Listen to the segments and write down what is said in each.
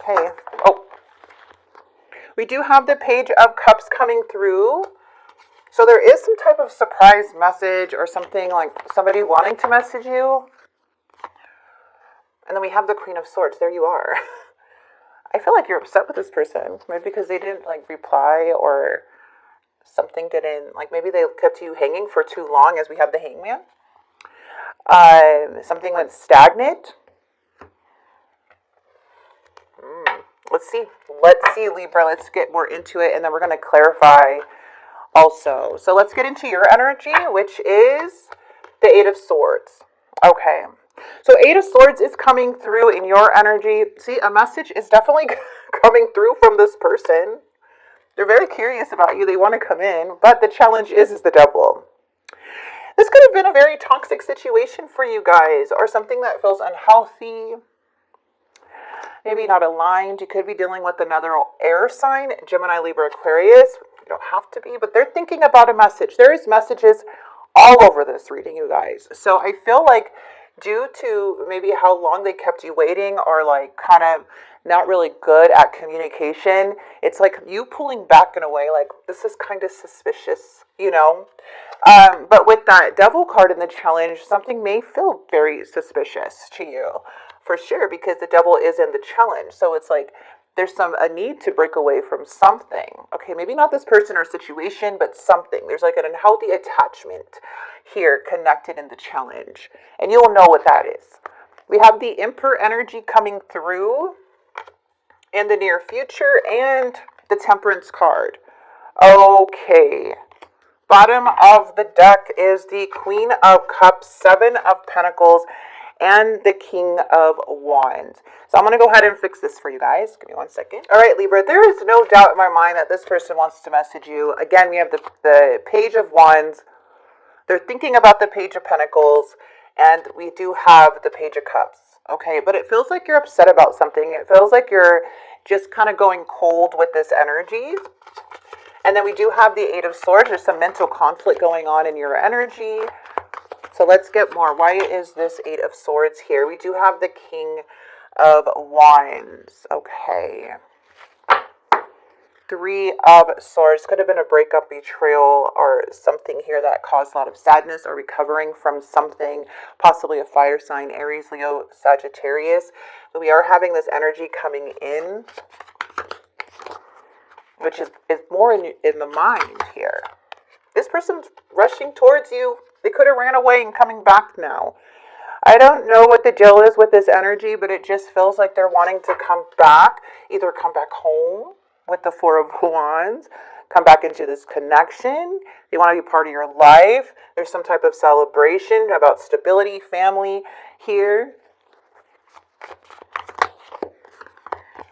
Okay. Oh, we do have the Page of Cups coming through. So there is some type of surprise message or something, like somebody wanting to message you. And then we have the Queen of Swords. There you are. I feel like you're upset with this person. Maybe because they didn't like reply, or something didn't, like maybe they kept you hanging for too long, as we have the Hangman. Something went stagnant. Let's see, Libra. Let's get more into it, and then we're going to clarify also. So let's get into your energy, which is the Eight of Swords. Okay. So Eight of Swords is coming through in your energy. See, a message is definitely coming through from this person. They're very curious about you. They want to come in, but the challenge is the Devil. This could have been a very toxic situation for you guys, or something that feels unhealthy. Maybe not aligned. You could be dealing with another air sign, Gemini, Libra, Aquarius. You don't have to be, but they're thinking about a message. There is messages all over this reading, you guys. So I feel like due to maybe how long they kept you waiting, or like kind of not really good at communication, it's like you pulling back in a way, like this is kind of suspicious, you know. But with that Devil card in the challenge, something may feel very suspicious to you, for sure, because the Devil is in the challenge. So it's like there's a need to break away from something. Okay, maybe not this person or situation, but something. There's like an unhealthy attachment here connected in the challenge, and you'll know what that is. We have the Emperor energy coming through in the near future, and the Temperance card. Okay. Bottom of the deck is the Queen of Cups, Seven of Pentacles, and the King of Wands. So I'm going to go ahead and fix this for you guys. Give me 1 second. All right, Libra, there is no doubt in my mind that this person wants to message you. Again, we have the Page of Wands. They're thinking about the Page of Pentacles, and we do have the Page of Cups. Okay, but it feels like you're upset about something. It feels like you're just kind of going cold with this energy. And then we do have the Eight of Swords. There's some mental conflict going on in your energy. So let's get more. Why is this Eight of Swords here? We do have the King of Wands. Okay. Three of Swords. Could have been a breakup, betrayal, or something here that caused a lot of sadness, or recovering from something. Possibly a fire sign, Aries, Leo, Sagittarius. But we are having this energy coming in, which is more in the mind here. This person's rushing towards you. They could have ran away and coming back now. I don't know what the deal is with this energy, but it just feels like they're wanting to come back. Either come back home with the Four of Wands, come back into this connection. They want to be part of your life. There's some type of celebration about stability, family here.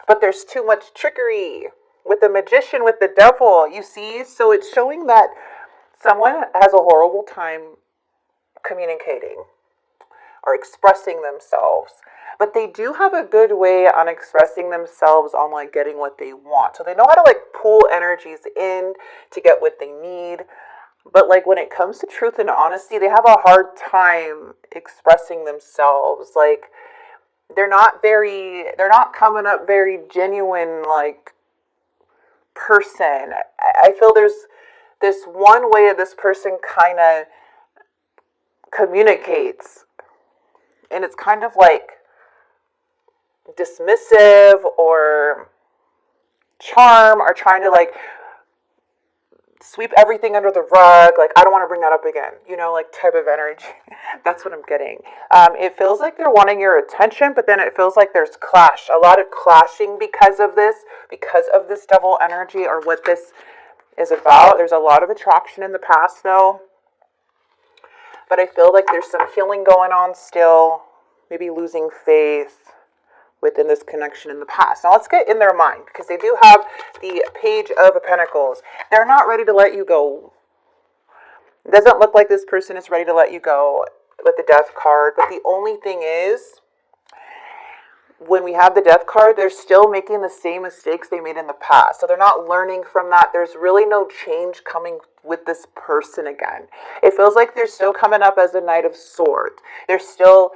But there's too much trickery with the Magician, with the Devil, you see. So it's showing that someone has a horrible time communicating or expressing themselves. But they do have a good way on expressing themselves, on like getting what they want. So they know how to like pull energies in to get what they need. But like when it comes to truth and honesty, they have a hard time expressing themselves. Like they're not coming up very genuine, like person. I feel there's this one way this person kind of communicates, and it's kind of like dismissive or charm, or trying to like sweep everything under the rug. Like, I don't want to bring that up again, you know, like type of energy. That's what I'm getting. It feels like they're wanting your attention, but then it feels like there's clash, a lot of clashing because of this Devil energy, or what this is about. There's a lot of attraction in the past though, but I feel like there's some healing going on still, maybe losing faith within this connection in the past. Now let's get in their mind, because they do have the Page of Pentacles. They're not ready to let you go. It doesn't look like this person is ready to let you go with the Death card, but the only thing is, when we have the Death card, they're still making the same mistakes they made in the past. So they're not learning from that. There's really no change coming with this person again. It feels like they're still coming up as a Knight of Swords. They're still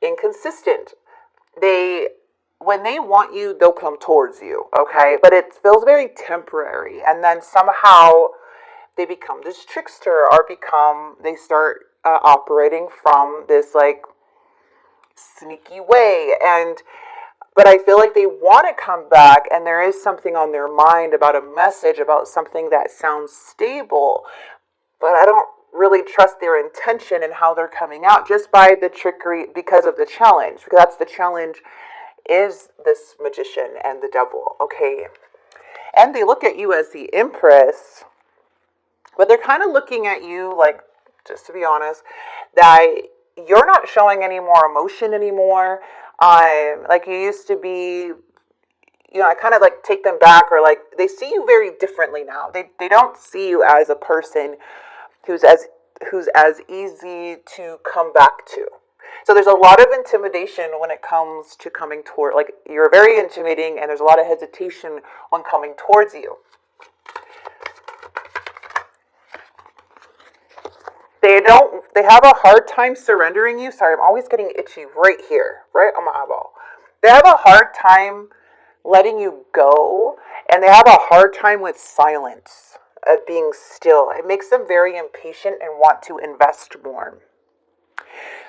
inconsistent. They when they want you, they'll come towards you, okay? But it feels very temporary. And then somehow they become this trickster, or they start operating from this like sneaky way. But I feel like they want to come back, and there is something on their mind about a message, about something that sounds stable. But I don't really trust their intention and how they're coming out just by the trickery, because of the challenge. Because that's the challenge, is this magician and the devil, okay? And they look at you as the Empress, but they're kind of looking at you like, just to be honest, that you're not showing any more emotion anymore. Like you used to be. I kind of like take them back, or like they see you very differently now. They don't see you as a person who's as easy to come back to. So there's a lot of intimidation when it comes to coming toward, like you're very intimidating, and there's a lot of hesitation when coming towards you. They have a hard time surrendering you. Sorry, I'm always getting itchy right here, right on my eyeball. They have a hard time letting you go, and they have a hard time with silence, being still. It makes them very impatient and want to invest more.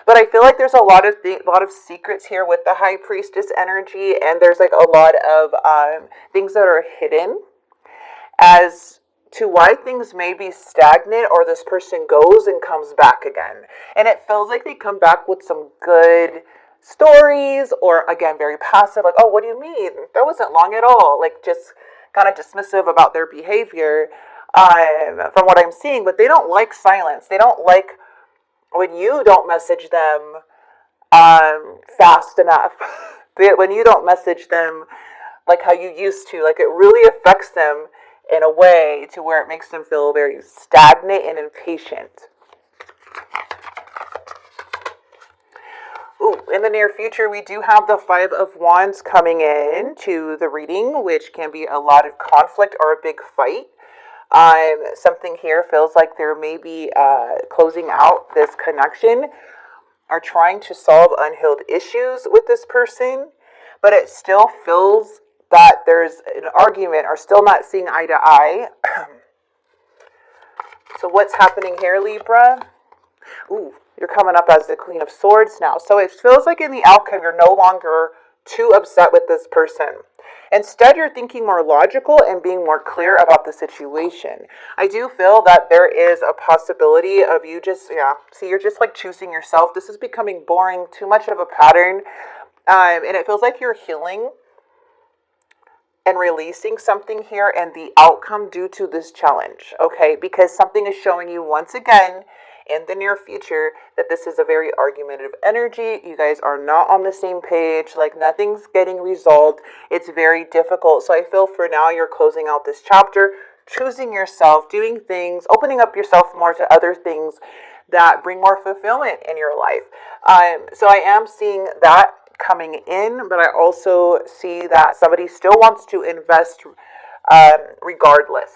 But I feel like there's a lot of secrets here with the High Priestess energy, and there's like a lot of things that are hidden as to why things may be stagnant, or this person goes and comes back again. And it feels like they come back with some good stories, or again, very passive, like, oh, what do you mean? That wasn't long at all. Like just kind of dismissive about their behavior from what I'm seeing. But they don't like silence. They don't like when you don't message them fast enough. When you don't message them like how you used to. Like it really affects them in a way to where it makes them feel very stagnant and impatient. Ooh, in the near future, we do have the Five of Wands coming in to the reading, which can be a lot of conflict or a big fight. Something here feels like there may be closing out this connection, or trying to solve unhealed issues with this person, but it still feels that there's an argument, or still not seeing eye to eye. So what's happening here, Libra? Ooh, you're coming up as the Queen of Swords now. So it feels like in the outcome, you're no longer too upset with this person. Instead, you're thinking more logical and being more clear about the situation. I do feel that there is a possibility of you just, you're just like choosing yourself. This is becoming boring, too much of a pattern. And it feels like you're healing and releasing something here, and the outcome due to this challenge, okay? Because something is showing you once again in the near future that this is a very argumentative energy. You guys are not on the same page, like nothing's getting resolved. It's very difficult. So I feel for now you're closing out this chapter, choosing yourself, doing things, opening up yourself more to other things that bring more fulfillment in your life. So I am seeing that coming in, but I also see that somebody still wants to invest regardless.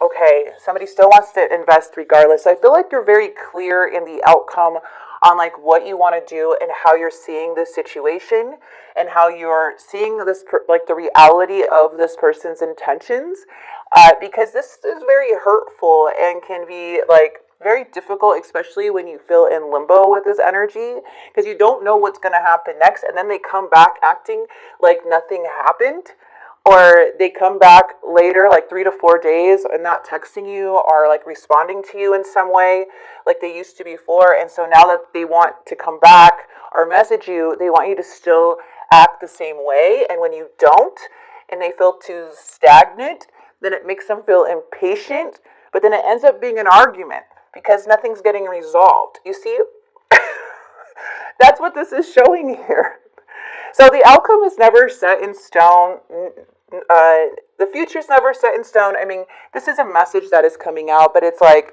Okay, somebody still wants to invest regardless. So I feel like you're very clear in the outcome on like what you want to do, and how you're seeing this situation, and how you're seeing this like the reality of this person's intentions, because this is very hurtful and can be like very difficult, especially when you feel in limbo with this energy, because you don't know what's going to happen next, and then they come back acting like nothing happened, or they come back later, like 3 to 4 days, and not texting you or like responding to you in some way like they used to before. And so now that they want to come back or message you, they want you to still act the same way. And when you don't, and they feel too stagnant, then it makes them feel impatient, but then it ends up being an argument because nothing's getting resolved. You see? That's what this is showing here. So the outcome is never set in stone. The future's never set in stone. I mean, this is a message that is coming out, but it's like,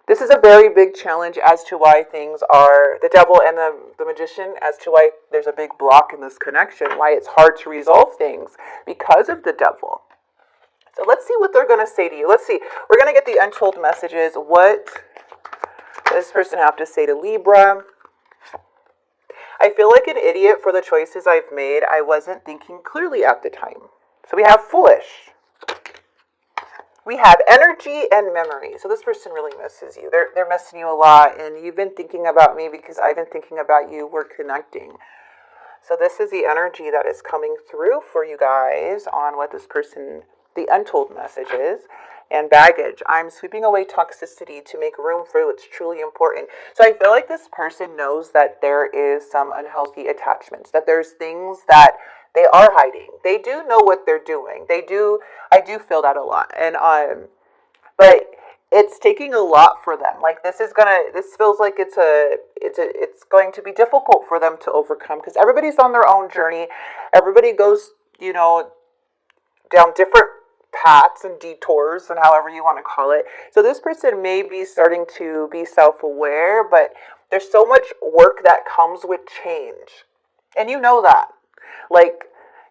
this is a very big challenge as to why things are, the devil and the magician, as to why there's a big block in this connection, why it's hard to resolve things because of the devil. So let's see what they're going to say to you. Let's see. We're going to get the untold messages. What does this person have to say to Libra? I feel like an idiot for the choices I've made. I wasn't thinking clearly at the time. So we have foolish. We have energy and memory. So this person really misses you. They're missing you a lot, and you've been thinking about me because I've been thinking about you. We're connecting. So this is the energy that is coming through for you guys on what this person, the untold message is. And baggage. I'm sweeping away toxicity to make room for what's truly important. So I feel like this person knows that there is some unhealthy attachments, that there's things that they are hiding. They do know what they're doing. I do feel that a lot. And but it's taking a lot for them. Like this feels like it's going to be difficult for them to overcome, because everybody's on their own journey. Everybody goes, down different paths and detours, and however you want to call it. So this person may be starting to be self-aware, but there's so much work that comes with change. And you know that. Like,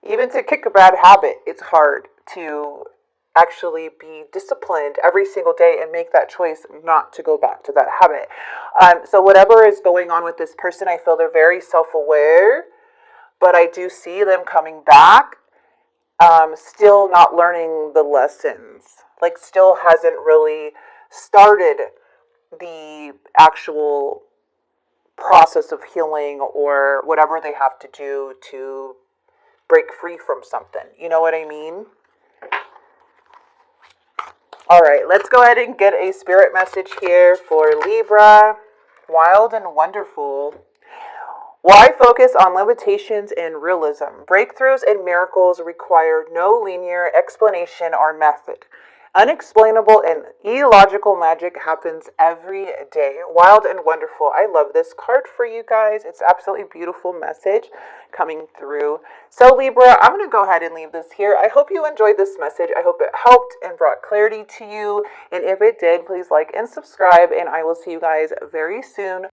even to kick a bad habit, it's hard to actually be disciplined every single day and make that choice not to go back to that habit. So whatever is going on with this person, I feel they're very self-aware, but I do see them coming back. Still not learning the lessons, like still hasn't really started the actual process of healing or whatever they have to do to break free from something. You know what I mean? All right, let's go ahead and get a spirit message here for Libra. Wild and wonderful. Why focus on limitations and realism? Breakthroughs and miracles require no linear explanation or method. Unexplainable and illogical magic happens every day. Wild and wonderful. I love this card for you guys. It's absolutely beautiful message coming through. So Libra, I'm going to go ahead and leave this here. I hope you enjoyed this message. I hope it helped and brought clarity to you. And if it did, please like and subscribe. And I will see you guys very soon.